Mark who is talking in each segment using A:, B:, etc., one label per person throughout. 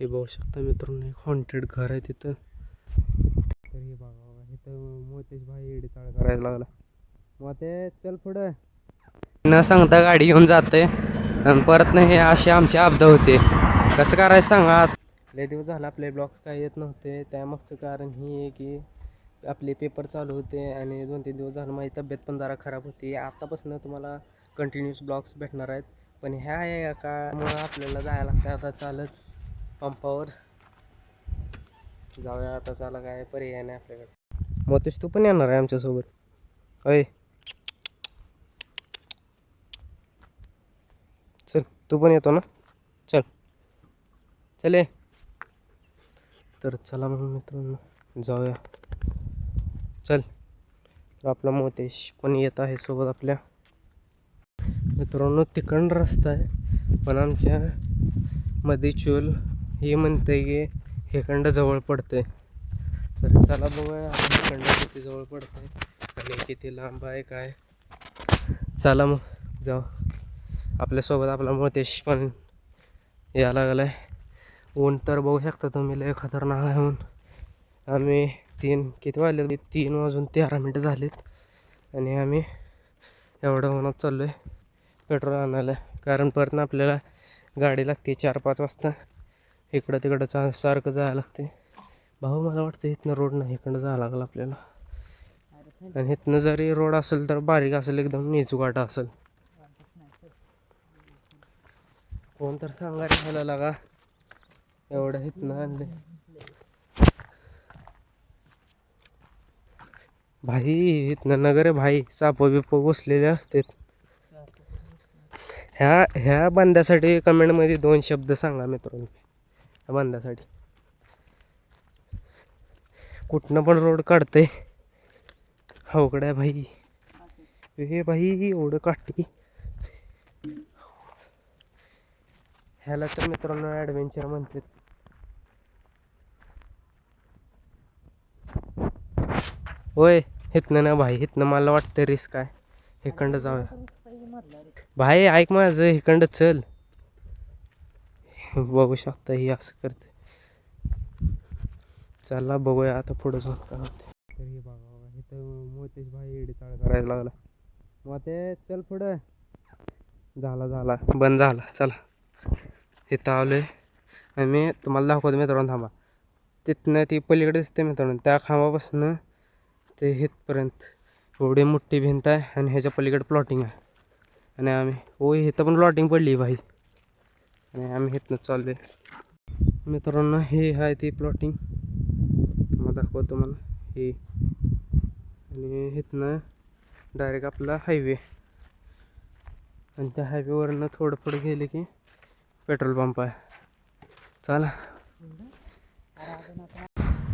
A: हे बघू शकता मित्रांनो, एक हॉन्टेड घर आहे तिथं. तर हे बघा इथं मोतेश भाई एडी चाळ करायला लागला. मोते चल पुढं न सांगता गाडी घेऊन जाते आणि परत नाही. हे असे आमची अपदा होते. कसं करायचं सांगा. लय दिवस झाला आपले ब्लॉग्स काय येत नव्हते. त्यामागचं कारण ही आहे की आपले पेपर चालू होते आणि 2-3 दिवस झालं माझी तब्येत पण जरा खराब होती. आत्तापासून तुम्हाला कंटिन्यूस ब्लॉग्स भेटणार आहेत. पण ह्या आहे कामुळं आपल्याला जायला लागतं आता चालत पंपावर. जाऊया आता, चला काय पर्याय नाही आपल्याकडे. मोतेश तू पण येणार आहे आमच्यासोबत? अय चल, तू पण येतो ना? चल चले. तर चला मग मित्रांनो जाऊया. चल. तर आपला मोतेश पण येत आहे सोबत आपल्या. मित्रांनो तिकडं रस्ता आहे पण आमच्या मध्ये चोल हे म्हणते की हेखंड जवळ पडते. तर चला बघूया हेखंड किती जवळ पडते आणि किती लांब आहे काय. चला मग जाऊ. आपल्यासोबत आपला मोतेश पण यायला लागलाय. ऊन तर बघू शकता तुम्ही लय खतरनाक आहे ऊन. आम्ही किती वाजले? 3:13 झालेत आणि आम्ही एवढं उन्हात चाललो आहे पेट्रोल आणायला. कारण परत ना आपल्याला गाडी लागते 4-5 वाजता. इकडं तिकडं सारखं जायला लागते. भाऊ मला वाटतं इथनं रोड नाही, इकडं जायला लागलं आपल्याला. आणि इथनं जरी रोड असेल तर बारीक असेल, एकदम निचूकाटा असेल. कोण तर सांगा रे लागा एवढं इथनं आणले. भाई इथनं नगर आहे भाई. साप बिप घुसलेले असते. ह्या बंद्यासाठी कमेंटमध्ये 2 शब्द सांगा मित्रांनो. ह्या बंद्यासाठी कुठनं पण रोड काढते. अवघड आहे भाई. हे भाई एवढं काठी. ह्याला तर मित्रांनो ॲडव्हेंचर म्हणतात. होय इथनं ना भाई, इथनं मला वाटतं रिस्क आहे. इकडं जाऊया भाई. ऐक माझं, इकडं चल. बघू शकता ही असं करते. चला बघूया आता पुढं जाऊन काय होते. तर हे बघा इथं मोतेश भाई एडी चाळ करायला लागला. मोते चल पुढं. झाला बंद झाला. चला इथं आलोय आणि मी तुम्हाला दाखवतो मित्रांनो. थांबा. तिथनं ती पलीकडे दिसते मित्रांनो, त्या खांबापासून ते इथपर्यंत एवढी मोठी भिंत आहे आणि ह्याच्या पलीकडे प्लॉटिंग आहे. आणि आम्ही इथं पण प्लॉटिंग पडली भाई आणि आम्ही इथनं चाललो आहे मित्रांनो. हे आहे ती प्लॉटिंग. मग दाखवतो मला हे. आणि इथनं डायरेक्ट आपला हायवे आणि त्या हायवेवरनं थोडं पुढे गेले की पेट्रोल पंप आहे. चला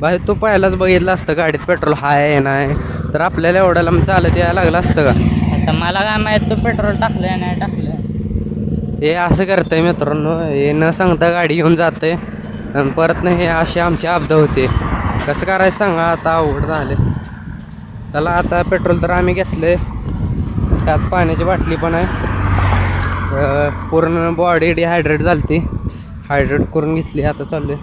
A: भाई, तू पहिलाच बघितलं असतं गाडीत पेट्रोल आहे नाही तर आपल्याला एवढ्या लांब चालत यायला लागलं असतं का?
B: आता मला काय माहित तू पेट्रोल टाकलंय नाही टाकलं.
A: हे असं करतंय मित्रांनो, हे न सांगता गाडी घेऊन जाते आणि परत नाही. हे असे आमची अपदा होते. कसं करायचं सांगा. आता अवघड झाले. चला आता पेट्रोल तर आम्ही घेतले. त्यात पाण्याची बाटली पण आहे. पूर्ण बॉडी डिहायड्रेट झाली ती. हायड्रेट करून घेतली. आता चालले.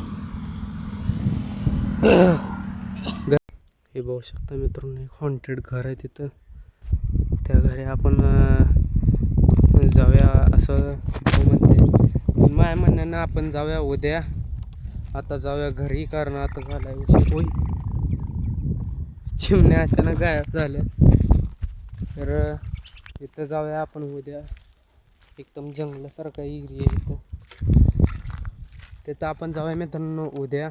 A: हे बघू शकता मित्रांनो, एक हॉन्टेड घर आहे तिथं. त्या घरी आपण जाऊया असं म्हणते. माझ्या म्हणण्यानं आपण जाऊया उद्या. आता जाऊया घरी कारण आता झाला उशीर. होई चिमण्या अचानक गायब झाल्या. तर इथं जाऊया आपण उद्या. एकदम जंगलासारखा एरिया आहे इथं. तिथं आपण जाऊया मित्रांनो उद्या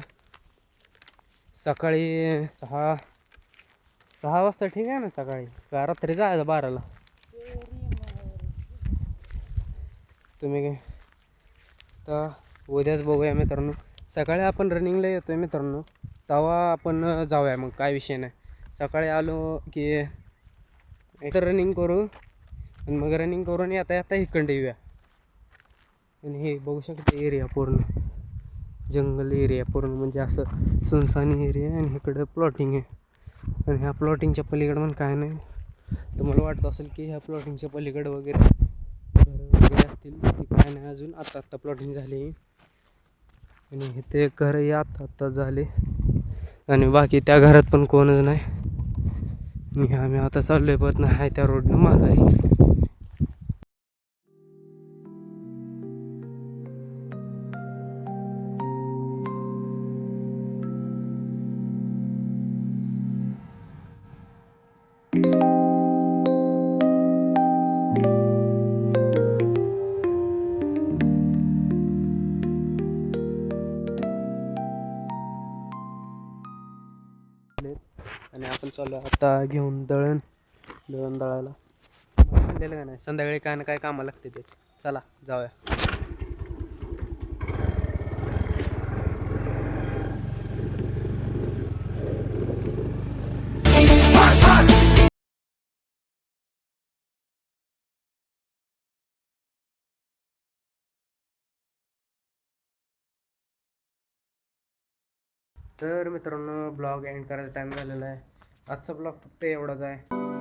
A: सकाळी 6 वाजता. ठीक आहे ना? सकाळी का रात्री जायचं 12ला? तुम्ही काय तर उद्याच बघूया मित्रांनो. सकाळी आपण रनिंगला येतोय मित्रांनो, तेव्हा आपण जाऊया. मग काय विषय नाही. सकाळी आलो की एक रनिंग करू आणि मग रनिंग करून येता इकडं येऊया. आणि हे बघू शकता एरिया पूर्ण जंगल एरिया पूर्ण, म्हणजे असं सुनसान एरिया आहे. आणि इकडं प्लॉटिंग आहे आणि ह्या प्लॉटिंगच्या पलीकडं पण काय नाही. तुम्हाला वाटत असेल की ह्या प्लॉटिंगच्या पलीकडं वगैरे घरं वगैरे असतील. ती काय नाही अजून. आत्ता प्लॉटिंग झाली. आणि इथे एक घरही आत्ता झाले आणि बाकी त्या घरात पण कोणच नाही. आम्ही आता चाललोय पण नाही त्या रोडनं माघारी. आणि आपण चालू आता घेऊन दळण दळायला. म्हणलेलं का नाही संध्याकाळी काय ना काय कामाला लागते तेच. चला जाऊया. तर मित्रांनो ब्लॉग एंड करायचा टाईम झालेला आहे. आजचा ब्लॉग फक्त एवढाच आहे.